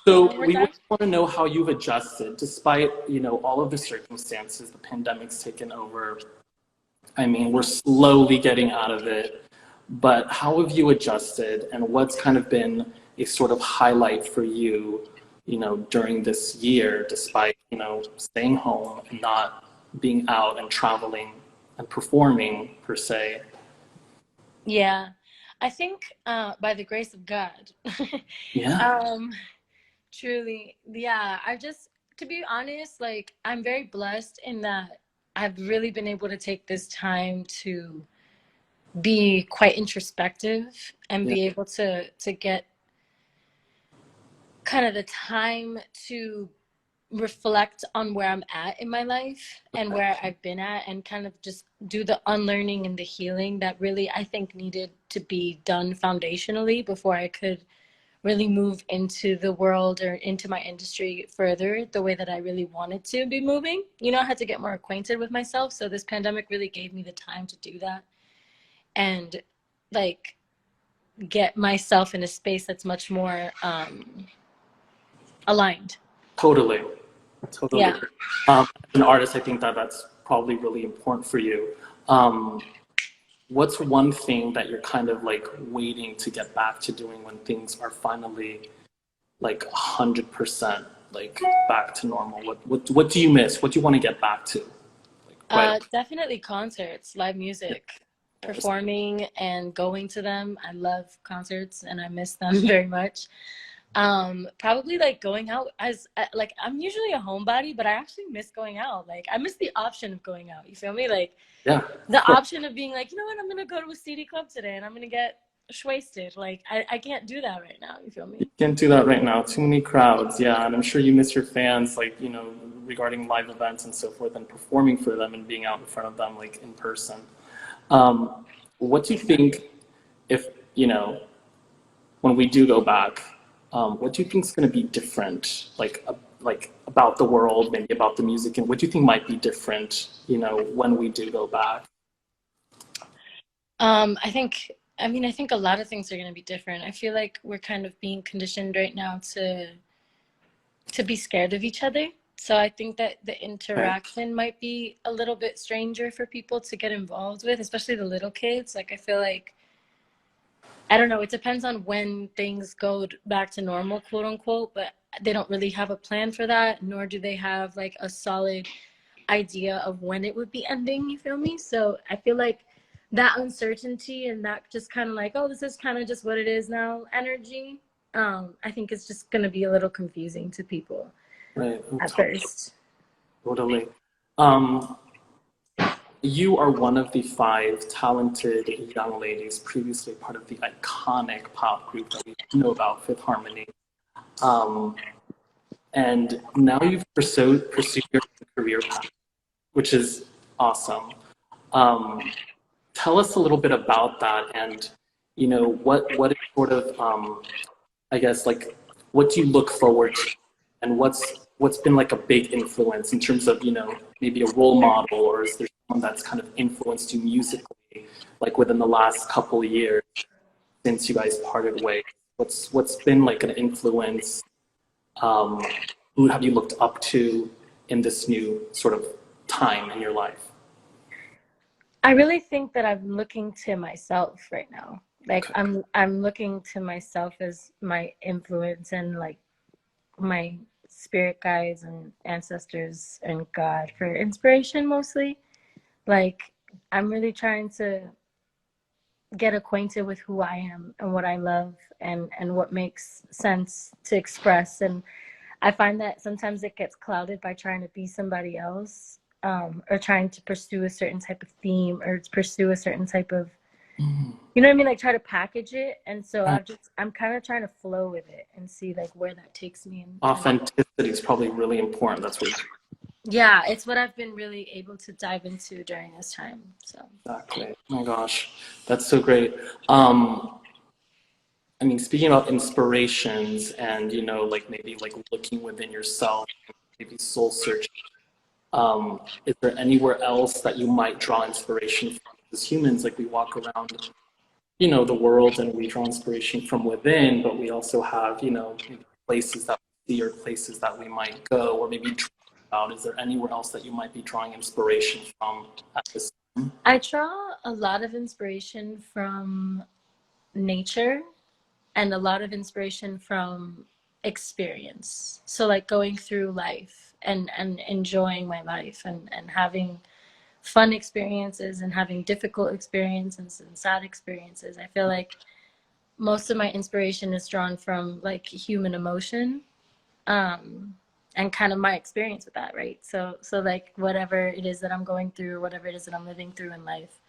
So one more we time? want to know how you've adjusted despite, all of the circumstances. The pandemic's taken over. I mean, we're slowly getting out of it, but how have you adjusted, and what's kind of been a sort of highlight for you, during this year, despite, staying home and not being out and traveling and performing per se? Yeah, I think by the grace of God, Yeah. um, truly, yeah. To be honest, like I'm very blessed in that I've really been able to take this time to be quite introspective and Yeah. be able to get kind of the time to reflect on where I'm at in my life and where I've been at, and kind of just do the unlearning and the healing that really I think needed to be done foundationally before I could really move into the world or into my industry further the way that I really wanted to be moving. I had to get more acquainted with myself. So this pandemic really gave me the time to do that and like get myself in a space that's much more aligned. Totally. Totally. Yeah. As an artist, I think that that's probably really important for you. Um, what's one thing that you're kind of like waiting to get back to doing when things are finally like 100% like back to normal? What do you miss? What do you want to get back to? Like, right. Definitely concerts, live music, performing and going to them. I love concerts and I miss them very much. Probably like going out like I'm usually a homebody, but I actually miss going out. Like I miss the option of going out. You feel me? Like Yeah. the option of being like, you know what, I'm gonna go to a CD club today and I'm gonna get wasted. Like I can't do that right now. You feel me? Can't do that right now. Too many crowds. Yeah. And I'm sure you miss your fans, like, regarding live events and so forth and performing for them and being out in front of them, like in person. What do you think if, when we do go back, what do you think is going to be different, like about the world, maybe about the music, and what do you think might be different, when we do go back? I think a lot of things are going to be different. I feel like we're kind of being conditioned right now to be scared of each other. So I think that the Okay. interaction might be a little bit stranger for people to get involved with, especially the little kids. Like I feel like, I don't know, it depends on when things go back to normal, quote unquote, but they don't really have a plan for that, nor do they have like a solid idea of when it would be ending, you feel me? So I feel like that uncertainty and that just kind of like, oh, this is kind of just what it is now energy, I think it's just going to be a little confusing to people Right. at first. Totally. You are one of the five talented young ladies previously part of the iconic pop group that we know about, Fifth Harmony. Um, and now you've pursued your career path, which is awesome. Um, tell us a little bit about that, and what is sort of, I guess, like, what do you look forward to, and what's been like a big influence in terms of maybe a role model, or is there someone that's kind of influenced you musically, like within the last couple of years since you guys parted ways? What's been like an influence? Um, who have you looked up to in this new sort of time in your life? I really think that I'm looking to myself right now. Like Okay. I'm looking to myself as my influence and like my spirit guides and ancestors and God for inspiration mostly. Like I'm really trying to get acquainted with who I am and what I love and what makes sense to express. And I find that sometimes it gets clouded by trying to be somebody else, or trying to pursue a certain type of theme or pursue a certain type of, you know what I mean? Like try to package it. And so I'm kind of trying to flow with it and see like where that takes me. And Authenticity is probably really important. That's what. yeah, it's what I've been really able to dive into during this time. So Exactly. Oh my gosh, that's so great. I mean, speaking about inspirations and, like maybe like looking within yourself, maybe soul searching, is there anywhere else that you might draw inspiration from? As humans, like we walk around, the world and we draw inspiration from within, but we also have, maybe places that we see or places that we might go or maybe dream about? Is there anywhere else that you might be drawing inspiration from at this time? I draw a lot of inspiration from nature and a lot of inspiration from experience. So like going through life and enjoying my life and having fun experiences and having difficult experiences and sad experiences. I feel like most of my inspiration is drawn from like human emotion, and kind of my experience with that, right? So like whatever it is that I'm going through, whatever it is that I'm living through in life,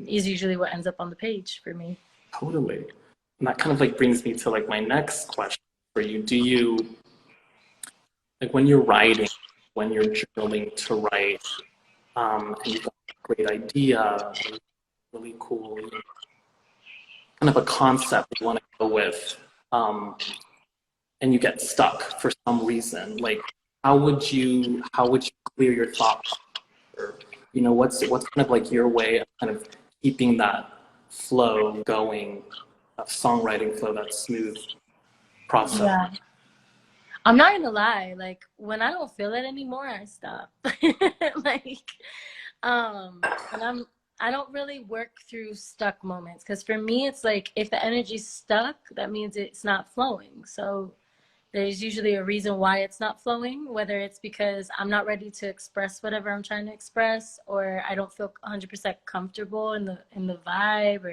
is usually what ends up on the page for me. Totally. And that kind of like brings me to like my next question for you. Do you, like when you're writing, when you're journaling to write, and you've got a great idea, really cool, you know, kind of a concept you want to go with, and you get stuck for some reason, like how would you clear your thoughts? Or, you know, what's kind of like your way of kind of keeping that flow going, that songwriting flow, that smooth process? Yeah. I'm not gonna lie, like when I don't feel it anymore, I stop. Like, and I don't really work through stuck moments because for me it's like if the energy's stuck, that means it's not flowing. So there's usually a reason why it's not flowing, whether it's because I'm not ready to express whatever I'm trying to express, or I don't feel 100% comfortable in the vibe,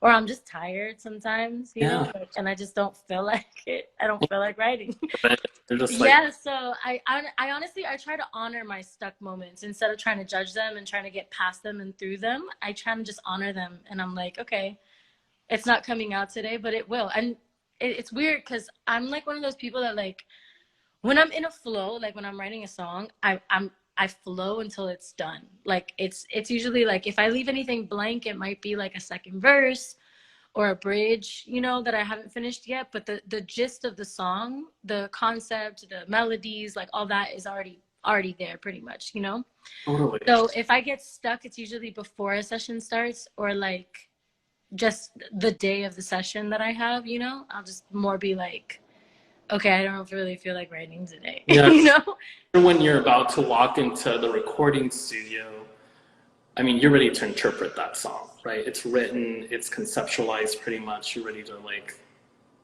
or I'm just tired sometimes, you know, Yeah. like, and I just don't feel like it. I don't feel like writing. But they're just like, Yeah, so I honestly I try to honor my stuck moments instead of trying to judge them and trying to get past them and through them. I try to just honor them, and I'm like, okay, it's not coming out today, but it will. And it's weird because I'm like one of those people that like when I'm in a flow, like when I'm writing a song, I flow until it's done. Like it's usually like if I leave anything blank, it might be like a second verse or a bridge, you know, that I haven't finished yet. But the gist of the song, the concept, the melodies, like all that is already there pretty much, you know? totally. So if I get stuck, it's usually before a session starts or like just the day of the session that I have, you know? I'll just more be like, okay, I don't really feel like writing today. Yeah. You know? When you're about to walk into the recording studio, I mean, you're ready to interpret that song, right? It's written, it's conceptualized pretty much. You're ready to like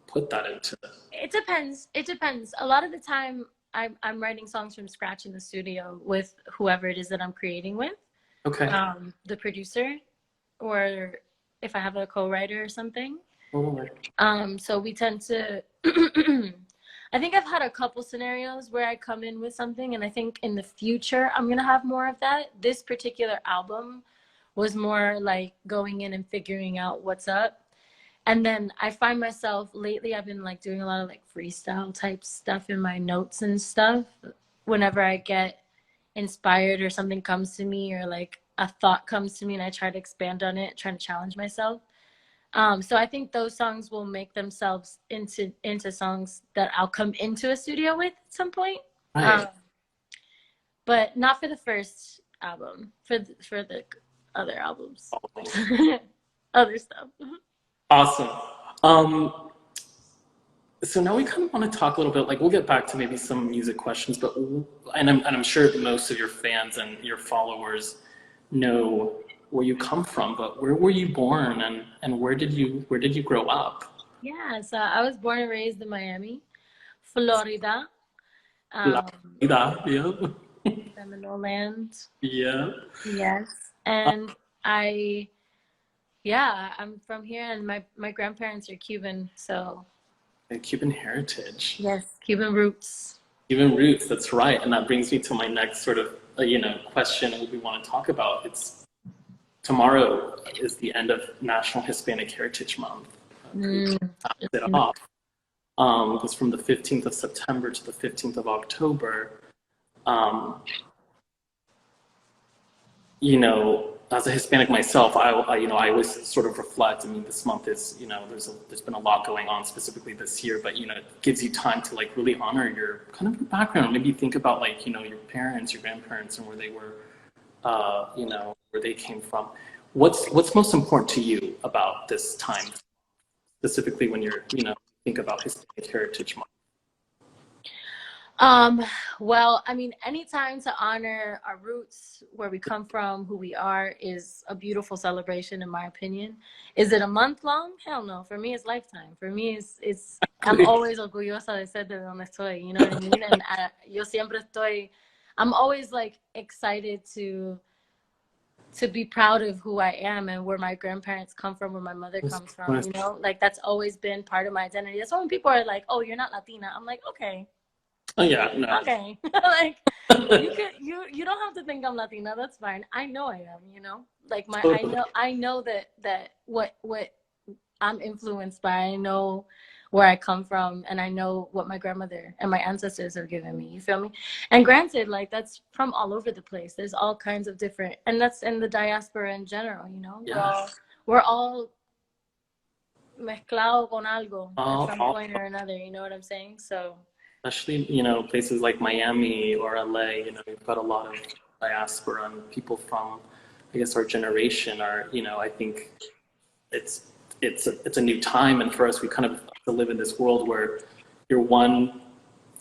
put that into it. It depends. It depends. A lot of the time I'm writing songs from scratch in the studio with whoever it is that I'm creating with. Okay. The producer, or if I have a co-writer or something. Totally. So we tend to I think I've had a couple scenarios where I come in with something, and I think in the future I'm gonna have more of that. This particular album was more like going in and figuring out what's up. And then I find myself lately, I've been like doing a lot of like freestyle type stuff in my notes and stuff. Whenever I get inspired or something comes to me, or like a thought comes to me and I try to expand on it, trying to challenge myself. So I think those songs will make themselves into songs that I'll come into a studio with at some point. Right. But not for the first album, for the other albums. Other stuff. Awesome. So now we kind of want to talk a little bit, like we'll get back to maybe some music questions, but and I'm sure most of your fans and your followers know where you come from, but where were you born and where did you grow up? Yeah, so I was born and raised in Miami, Florida, Florida, yeah. Seminole Land. Yeah. Yes, and I'm from here, and my grandparents are Cuban, so Cuban heritage. yes, Cuban roots. Cuban roots, that's right. And that brings me to my next sort of, question we want to talk about. It's tomorrow is the end of National Hispanic Heritage Month. It off. Goes from the 15th of September to the 15th of October. As a Hispanic myself, I always sort of reflect. I mean, this month is, there's been a lot going on specifically this year, but, it gives you time to like really honor your kind of your background. Maybe think about like, your parents, your grandparents, and where they were, where they came from. What's most important to you about this time, specifically when you're, think about Hispanic Heritage Month? Well, I mean, anytime to honor our roots, where we come from, who we are, is a beautiful celebration, in my opinion. Is it a month long? Hell no. For me, it's lifetime. For me, I'm always orgullosa de ser de donde estoy, you know what I mean? And yo siempre estoy, I'm always like excited to be proud of who I am and where my grandparents come from, where my mother comes from, you know? Like, that's always been part of my identity. That's why when people are like, oh, you're not Latina, I'm like, okay. Oh yeah, no. Okay. Like, you don't have to think I'm Latina. That's fine. I know I am, you know? Like, I know that what I'm influenced by. I know where I come from, and I know what my grandmother and my ancestors have given me. You feel me? And granted, like, that's from all over the place. There's all kinds of different, and that's in the diaspora in general, you know? Yes. We're all mezclado con algo at some point or another, you know what I'm saying? So especially, you know, places like Miami or LA, you know, we've got a lot of diaspora and people from, I guess, our generation are, you know, I think it's a new time, and for us, we kind of have to live in this world where you're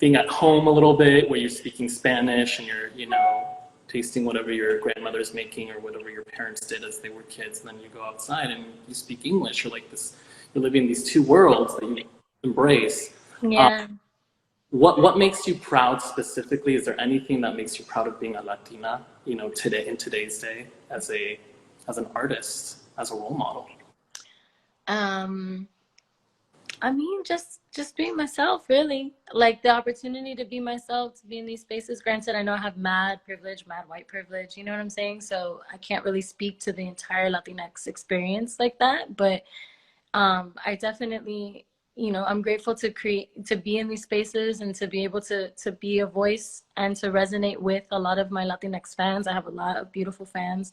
being at home a little bit, where you're speaking Spanish and you're, you know, tasting whatever your grandmother's making or whatever your parents did as they were kids, and then you go outside and you speak English. You're like this, you're living in these two worlds that you embrace. yeah. What makes you proud specifically? Is there anything that makes you proud of being a Latina, you know, today, in today's day, as an artist, as a role model? I mean, just being myself, really. Like, the opportunity to be myself, to be in these spaces. Granted, I know I have mad privilege, mad white privilege, you know what I'm saying? So I can't really speak to the entire Latinx experience like that, but I definitely, you know, I'm grateful to be in these spaces and to be able to be a voice and to resonate with a lot of my Latinx fans. I have a lot of beautiful fans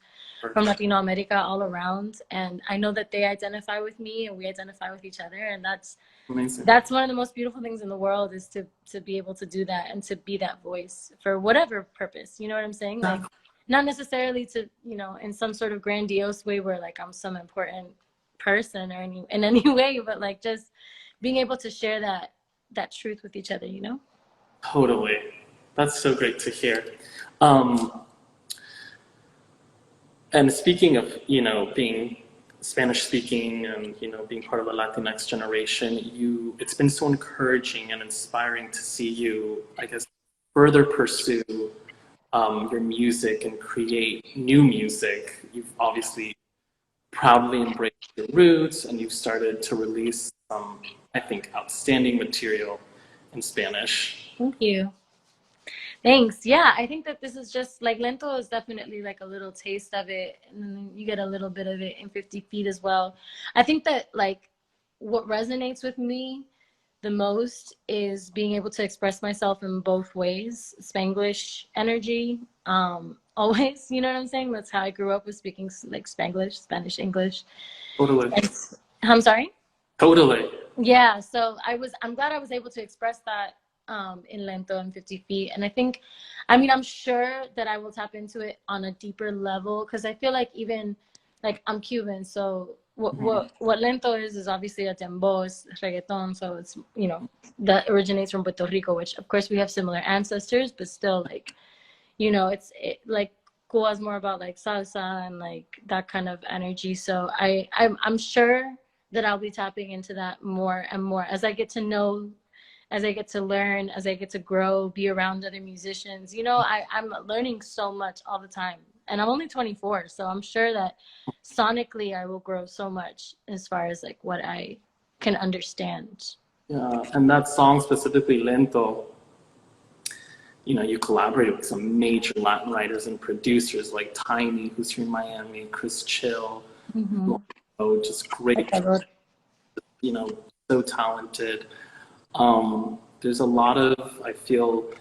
from Latino America all around, and I know that they identify with me and we identify with each other, and that's Amazing. That's one of the most beautiful things in the world, is to be able to do that and to be that voice for whatever purpose. You know what I'm saying? Like, not necessarily to, you know, in some sort of grandiose way where like I'm some important person or in any way, but like just being able to share that truth with each other, you know? Totally. That's so great to hear. And speaking of, you know, being Spanish speaking and, you know, being part of the Latinx generation, it's been so encouraging and inspiring to see you, I guess, further pursue your music and create new music. You've obviously proudly embraced your roots, and you've started to release some, I think, outstanding material in Spanish. Thank you. Thanks. Yeah, I think that this is just like Lento is definitely like a little taste of it, and then you get a little bit of it in 50 Feet as well. I think that like what resonates with me the most is being able to express myself in both ways. Spanglish energy, always, you know what I'm saying? That's how I grew up, with speaking like Spanglish, Spanish, English. Totally. I'm sorry? Totally. Yeah, so I'm glad I was able to express that in Lento and 50 Feet. And I mean, I'm sure that I will tap into it on a deeper level, because I feel like even, like, I'm Cuban, so what Lento is obviously a dembow, it's reggaeton, so it's, you know, that originates from Puerto Rico, which of course we have similar ancestors, but still, like, you know, like Cuba's more about like salsa and like that kind of energy. So I'm sure that I'll be tapping into that more and more as I get to know, as I get to learn, as I get to grow, be around other musicians. You know, I'm learning so much all the time, and I'm only 24, so I'm sure that sonically I will grow so much as far as like what I can understand. Yeah, and that song specifically, Lento, you know, you collaborated with some major Latin writers and producers like Tiny, who's here in Miami, Chris Chill, just great, you know, so talented. There's a lot of, I feel,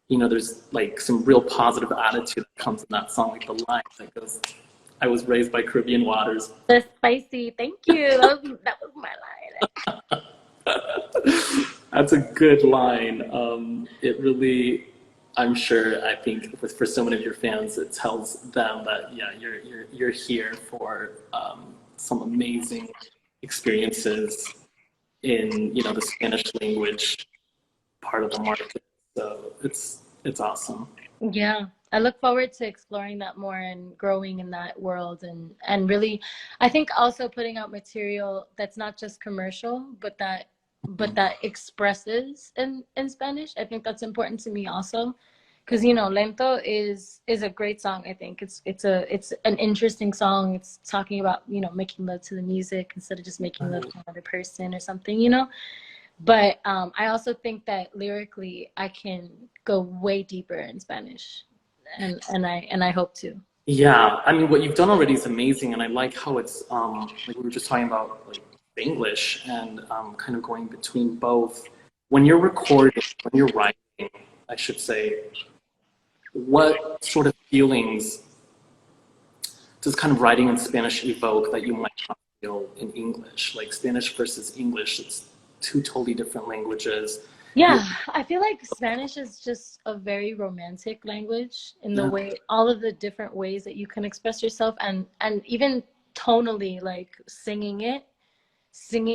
you know, there's like some real positive attitude that comes in that song, like the line that goes, I was raised by Caribbean waters. That's spicy. Thank you. That was my line. That's a good line. It really, I'm sure, I think for so many of your fans, it tells them that, yeah, you're here for some amazing experiences in, the Spanish language part of the market. So it's awesome. Yeah, I look forward to exploring that more and growing in that world and really, I think also putting out material that's not just commercial, but that expresses in Spanish. I think that's important to me also, because Lento is a great song. I think it's an interesting song. It's talking about making love to the music instead of just making love to another person or something. But I also think that lyrically, I can go way deeper in Spanish, and I hope to. Yeah, I mean, what you've done already is amazing, and I like how it's like we were just talking about, like English and kind of going between both. When you're recording, when you're writing, I should say, what sort of feelings does kind of writing in Spanish evoke that you might not feel in English? Like Spanish versus English, it's two totally different languages. You're, Yeah, I feel like Spanish is just a very romantic language in the yeah, way all of the different ways that you can express yourself and even tonally, like singing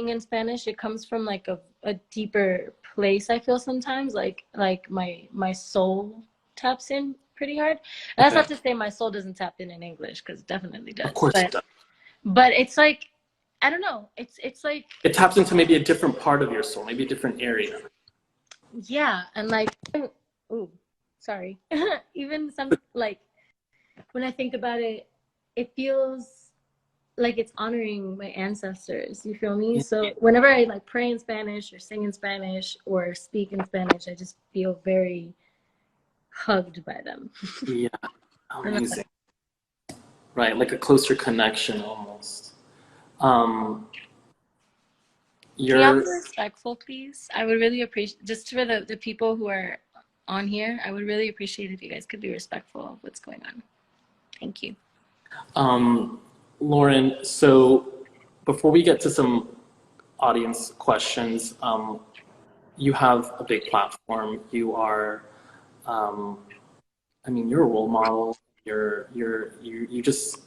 in Spanish, it comes from like a deeper place. I feel sometimes like my soul taps in pretty hard. And that's okay, not to say my soul doesn't tap in English, because it definitely of does. course it But does. but it's like I don't know. It's like It taps into maybe a different part of your soul, maybe a different area. yeah, and like ooh, sorry. Even some like when I think about it, it feels like it's honoring my ancestors. You feel me? Yeah, So whenever I like pray in Spanish or sing in Spanish or speak in Spanish, I just feel very hugged by them. yeah, And that's amazing. Right, like a closer connection almost. Um, can y'all be you're respectful, please? I would really appreciate, just for the people who are on here, I would really appreciate if you guys could be respectful of what's going on. Thank you. um, Lauren. So before we get to some audience questions, you have a big platform. You are, um, I mean, you're a role model. You just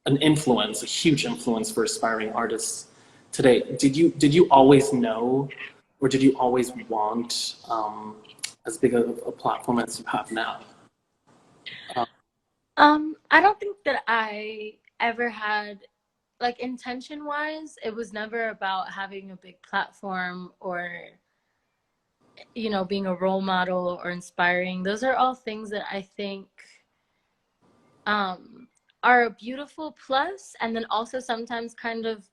an influence, a huge influence for aspiring artists today. Did you always know, or did you always want as big a platform as you have now? Uh, I don't think that I ever had like intention wise, it was never about having a big platform or being a role model or inspiring. Those are all things that I think um are a beautiful plus, and then also sometimes kind of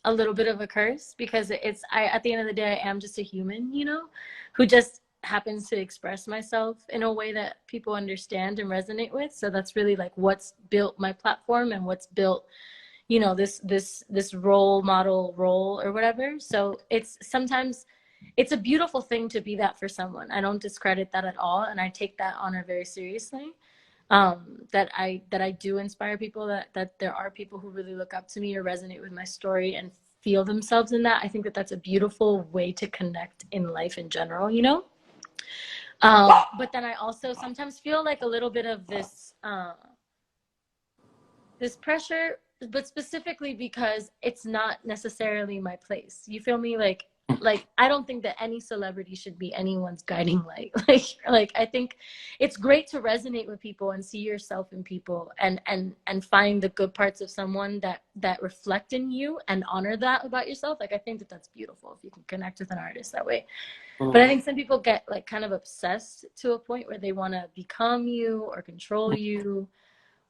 a little bit of a curse, because I at the end of the day I am just a human, who just happens to express myself in a way that people understand and resonate with. So that's really like what's built my platform and what's built this role model role or whatever. So it's sometimes it's a beautiful thing to be that for someone. I don't discredit that at all, and I take that honor very seriously. That I do inspire people, that there are people who really look up to me or resonate with my story and feel themselves in that. I think that that's a beautiful way to connect in life in general. But then I also sometimes feel like a little bit of this pressure, but specifically because it's not necessarily my place. You feel me? Like I don't think that any celebrity should be anyone's guiding light. Like I think it's great to resonate with people and see yourself in people and find the good parts of someone that reflect in you and honor that about yourself. Like I think that that's beautiful if you can connect with an artist that way. But I think some people get like kind of obsessed to a point where they want to become you or control you,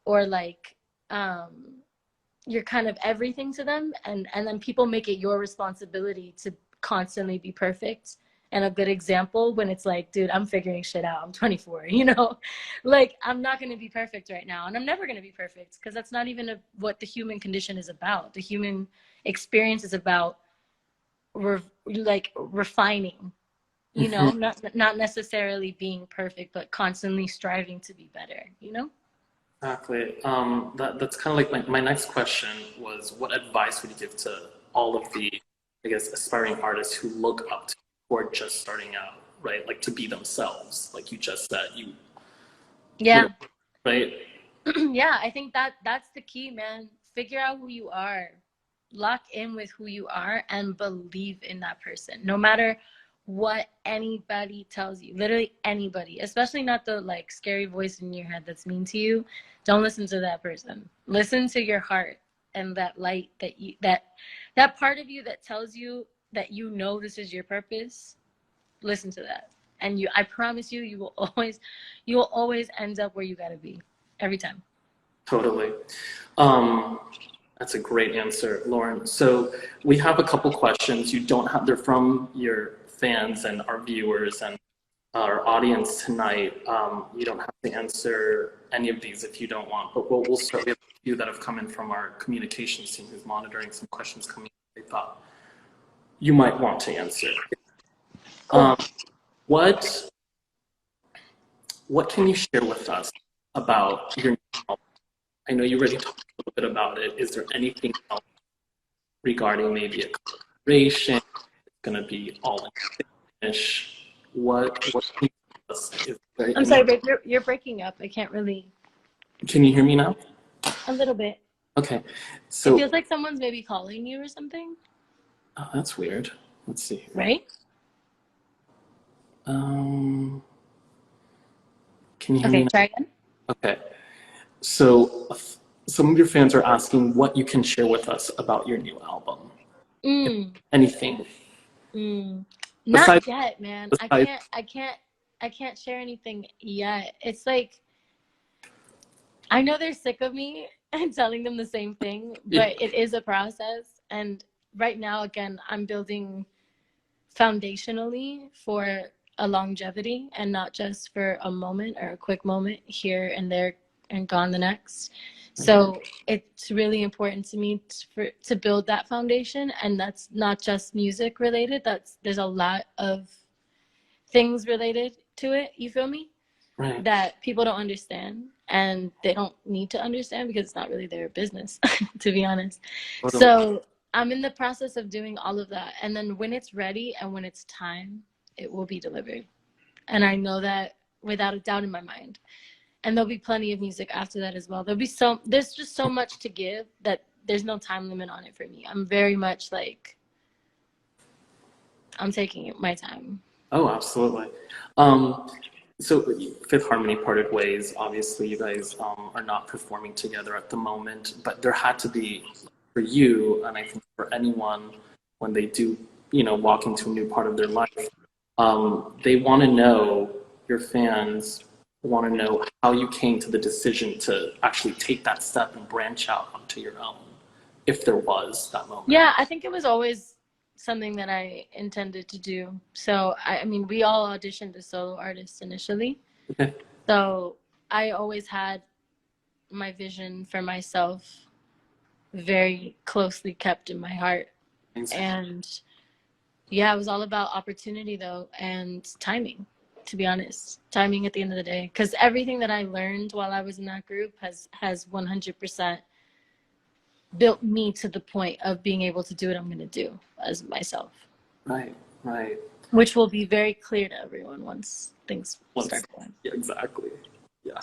or like you're kind of everything to them, and then people make it your responsibility to constantly be perfect and a good example, when it's like, dude, I'm figuring shit out, I'm 24, like I'm not going to be perfect right now, and I'm never going to be perfect, because that's not even what the human condition is about. The human experience is about like refining, not necessarily being perfect, but constantly striving to be better. Exactly. That's kind of like my next question was, what advice would you give to all of the, I guess, aspiring artists who look up to you, who are just starting out, right? Like to be themselves, like you just said, you know, Yeah. right? Yeah, I think that's the key, man. Figure out who you are. lock in with who you are and believe in that person, no matter what anybody tells you. Literally anybody, especially not the like scary voice in your head that's mean to you. Don't listen to that person. Listen to your heart and that light that part of you that tells you that you know this is your purpose. Listen to that, and I promise you, you will always end up where you gotta be every time. Totally. That's a great answer, Lauren. So we have a couple questions. You don't have, they're from your fans and our viewers and our audience tonight. You don't have to answer any of these if you don't want, but we'll start. We have a few that have come in from our communications team who's monitoring some questions coming in. They thought you might want to answer. Cool. What can you share with us about your new album? I know you already talked a little bit about it. Is there anything else regarding maybe a collaboration? It's going to be all in Spanish. What can you tell us? I'm sorry, babe, you're breaking up. I can't really. Can you hear me now? A little bit. Okay. So it feels like someone's maybe calling you or something. Oh, that's weird. Let's see. Right? Can you hear me now? Try again. Okay. So some of your fans are asking what you can share with us about your new album. Anything. Not yet, man. I can't share anything yet. It's like, I know they're sick of me and telling them the same thing, but it is a process. And right now, again, I'm building foundationally for a longevity and not just for a moment or a quick moment here and there and gone the next. So it's really important to me to build that foundation, and that's not just music related. There's a lot of things related to it, you feel me? Right. That people don't understand, and they don't need to understand because it's not really their business, to be honest. Totally. So I'm in the process of doing all of that, and then when it's ready and when it's time, it will be delivered. And I know that without a doubt in my mind. And there'll be plenty of music after that as well. There's just so much to give that there's no time limit on it for me. I'm very much like, I'm taking my time. Oh, absolutely. So Fifth Harmony parted ways. Obviously, you guys are not performing together at the moment, but there had to be, for you, and I think for anyone, when they do, walk into a new part of their life, they want to know, your fans want to know how you came to the decision to actually take that step and branch out onto your own, if there was that moment. Yeah, I think it was always something that I intended to do. So, I mean, we all auditioned as solo artists initially. Okay. So I always had my vision for myself very closely kept in my heart. Exactly. And yeah, it was all about opportunity though, and timing, to be honest. Timing at the end of the day. Because everything that I learned while I was in that group has 100% built me to the point of being able to do what I'm going to do as myself. Right. Which will be very clear to everyone once things start going. Yeah, exactly. Yeah.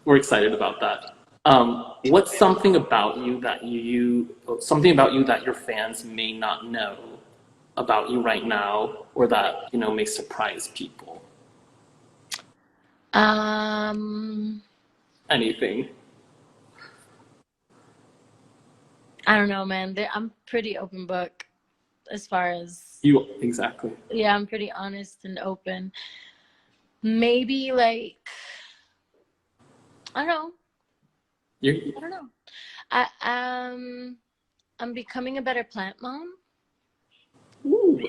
We're excited about that. What's something about you that your fans may not know about you right now, or that may surprise people? Anything? I don't know, man. I'm pretty open book as far as you. Exactly. Yeah, I'm pretty honest and open. Maybe like, I don't know. I don't know. I'm becoming a better plant mom. Ooh.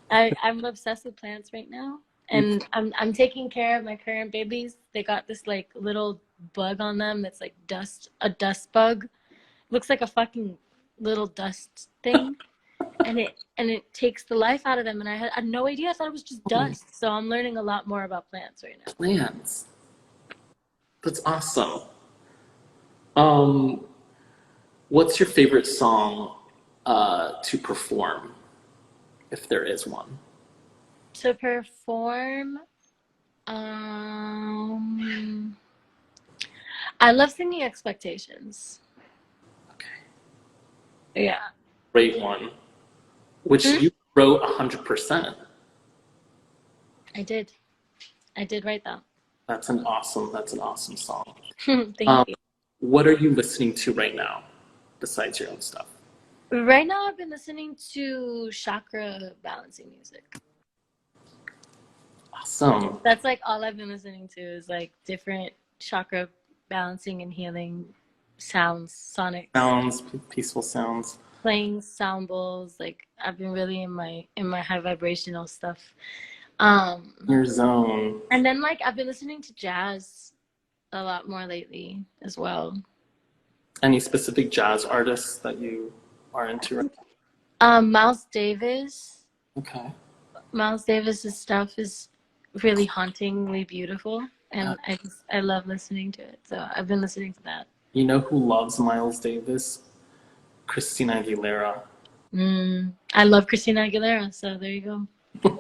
I'm obsessed with plants right now, and I'm taking care of my current babies. They got this like little bug on them that's like a dust bug. Looks like a fucking little dust thing, and it takes the life out of them. And I had no idea. I thought it was just dust. So I'm learning a lot more about plants right now. Plants. That's awesome. What's your favorite song to perform, if there is one? To perform, I love singing Expectations. Okay. Yeah. Great one, which Hmm? you wrote 100%. I did. I did write that. That's an awesome song. Thank Um, you. what are you listening to right now besides your own stuff? Right now, I've been listening to chakra balancing music. Awesome. That's like all I've been listening to is like different chakra balancing and healing sounds, sonics, Sounds, peaceful sounds. playing sound bowls. Like I've been really in my high vibrational stuff. Your zone. And then like I've been listening to jazz a lot more lately as well. Any specific jazz artists that you are into right Miles Davis. now? Okay. Miles Davis's stuff is really hauntingly beautiful, Uh, and I love listening to it. So I've been listening to that. you know who loves Miles Davis? Christina Aguilera. I love Christina Aguilera, so there you go.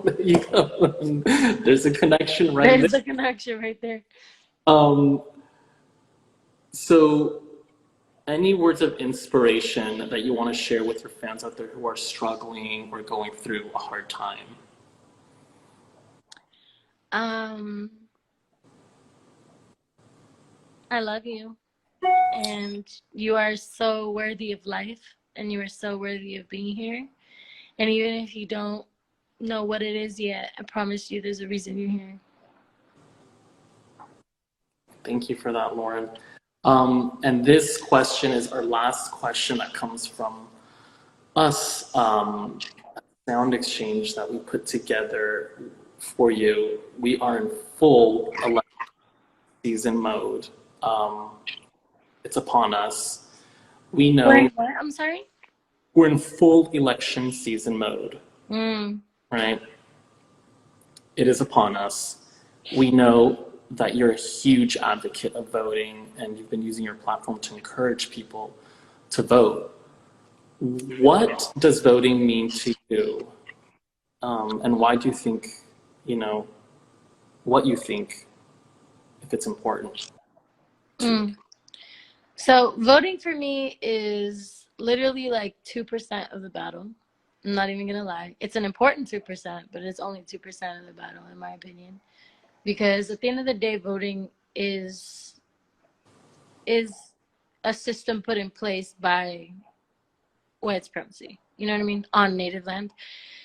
There you go. There's a connection right There's there. a connection right there. Um, so, any words of inspiration that you want to share with your fans out there who are struggling or going through a hard time? Um, I love you, and you are so worthy of life, and you are so worthy of being here. And even if you don't know what it is yet, I promise you, there's a reason you're here. Thank you for that, Lauren. And this question is our last question that comes from us, sound exchange that we put together for you. We are in full election season mode. It's upon us. We know Wait, what? I'm sorry? we're in full election season mode, Mm. right? It is upon us. We know that you're a huge advocate of voting and you've been using your platform to encourage people to vote. What does voting mean to you? And why do you think, you know, what you think, if it's important to you? Mm. So voting for me is literally like 2% of the battle. I'm not even gonna lie. It's an important 2%, but it's only 2% of the battle, in my opinion. Because at the end of the day, voting is a system put in place by white supremacy. You know what I mean? On native land.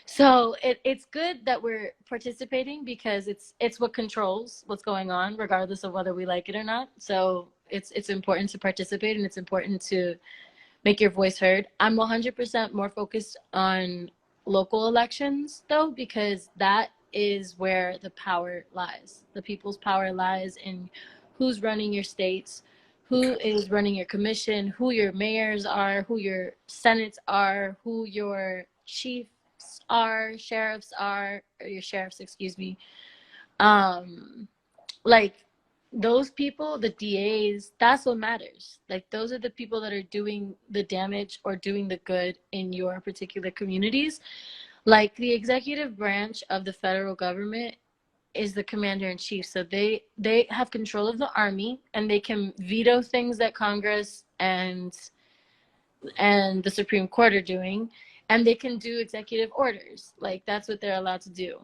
So it's good that we're participating because it's what controls what's going on, regardless of whether we like it or not. So it's important to participate and it's important to make your voice heard. I'm 100% more focused on local elections though, because that is where the power lies. The people's power lies in who's running your states, who is running your commission, who your mayors are, who your senates are, who your chiefs are, sheriffs are, or your sheriffs, excuse me. Um, like those people, the DAs, that's what matters. Like those are the people that are doing the damage or doing the good in your particular communities. Like the executive branch of the federal government is the commander in chief. So they have control of the army and they can veto things that Congress and the Supreme Court are doing, and they can do executive orders. Like that's what they're allowed to do.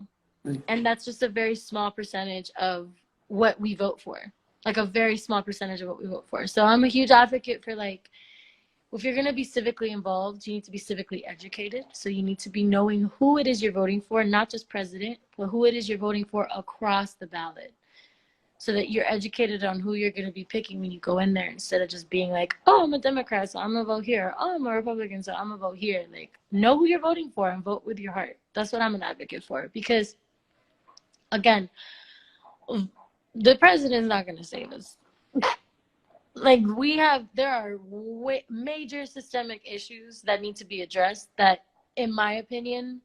And that's just a very small percentage of what we vote for. Like a very small percentage of what we vote for. So I'm a huge advocate for like if you're going to be civically involved, you need to be civically educated. So you need to be knowing who it is you're voting for, not just president, but who it is you're voting for across the ballot, so that you're educated on who you're going to be picking when you go in there, instead of just being like, oh, I'm a Democrat, so I'm going to vote here. Oh, I'm a Republican, so I'm going to vote here. Like, know who you're voting for and vote with your heart. That's what I'm an advocate for. Because, again, the president is not going to save us. Like, there are major systemic issues that need to be addressed that, in my opinion,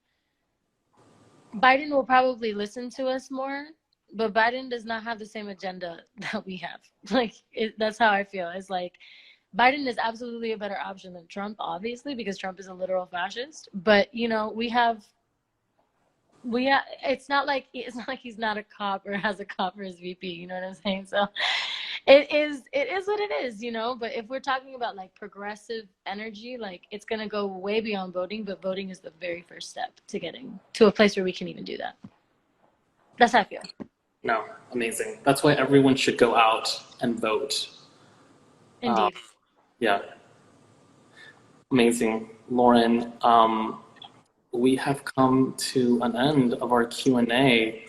Biden will probably listen to us more, but Biden does not have the same agenda that we have. Like, that's how I feel. It's like Biden is absolutely a better option than Trump, obviously, because Trump is a literal fascist. But you know, it's not like he's not a cop or has a cop for his VP. You know what I'm saying? So it is what it is, you know. But if we're talking about like progressive energy, like it's gonna go way beyond voting, but voting is the very first step to getting to a place where we can even do that. That's how I feel. No, amazing. That's why everyone should go out and vote. Indeed. Yeah, amazing. Lauren, we have come to an end of our Q&A.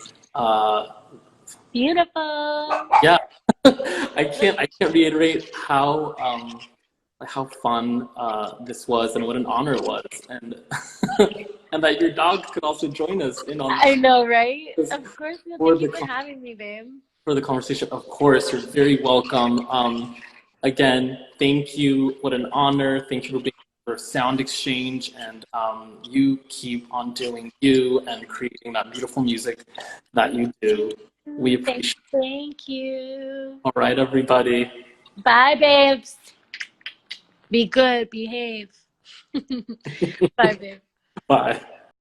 Beautiful. Yeah, I can't reiterate how fun this was and what an honor it was, and and that your dog could also join us in on I know, right? this Of course. for Thank you the for having me, babe. for the conversation. Of course, you're very welcome. Again, thank you. What an honor. Thank you for being for Sound Exchange, and you keep on doing you and creating that beautiful music that you do. We appreciate it. Thank you. All right, everybody. Bye, babes. Be good. Behave. Bye, babe. Bye.